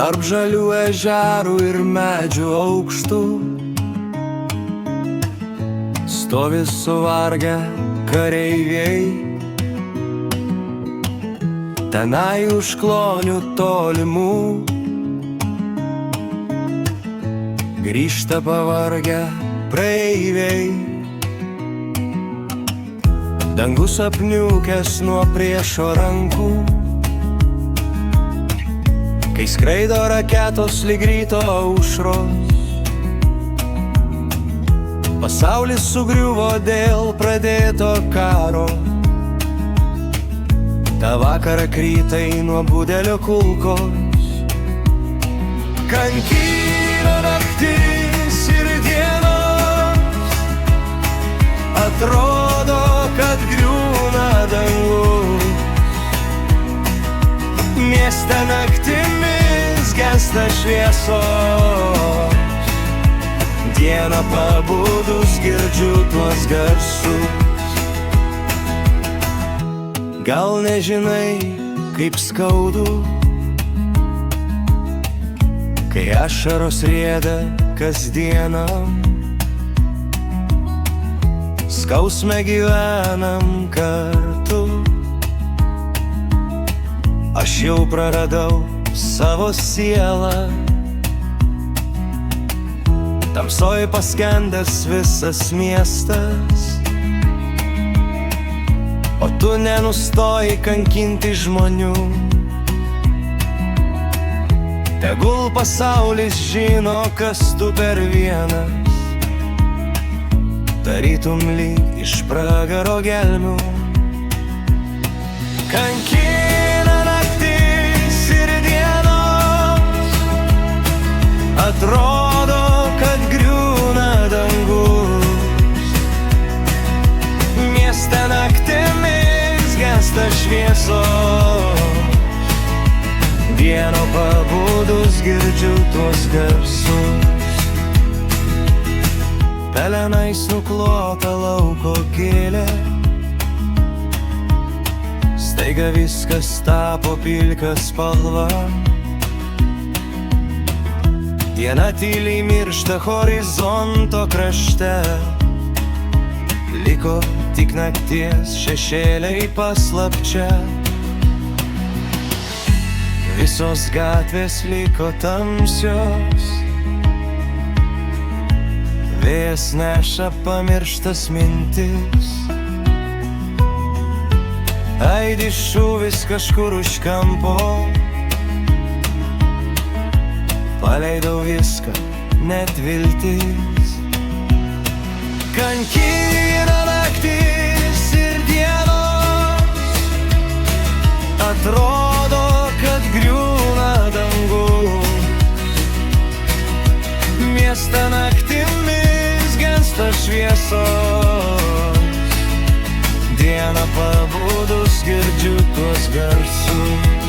Tarp žalių ežerų ir medžių aukštų stovi suvargę kareiviai. Tenai už klonių tolimų grįžta pavargę praeiviai. Dangus apniukęs nuo priešo rankų, kai skraido raketos lyg ryto aušros. Pasaulis sugriuvo dėl pradėto karo. Ta vakarą krytai nuo budelio kulkos. Kankina naktis ir dienos, atrodo, kad griūna dangus. Mieste naktimis gęsta šviesos, dieną pabudus girdžiu tuos garsus. Gal nežinai, kaip skaudu, kai ašaros rieda kasdieną. Skausme gyvenam kartu. Aš jau praradau savo sielą, tamsoj paskendęs visas miestas. O tu nenustoji kankinti žmonių. Tegul pasaulis žino, kas tu per vienas, tarytum lyg iš pragaro gelmių. Kankina naktis ir dienos, atrodo, kad griūna dangus. Mieste naktimis gęsta šviesos, dieną pabudus girdžiu tuos garsus. Pelenais nuklota lauko gėlė, staiga viskas tapo pilka spalva. Diena tyliai miršta horizonto krašte, liko tik nakties šešėliai paslapčia. Visos gatvės liko tamsios, vėjas neša pamirštas mintis. Aidi šūvis kažkur už kampo, paleidau viską, net viltis. Kankina naktis ir dienos, atrodo, kad griūna dangus. Mieste naktimis gęsta šviesos, dieną pabudus girdžiu tuos garsus.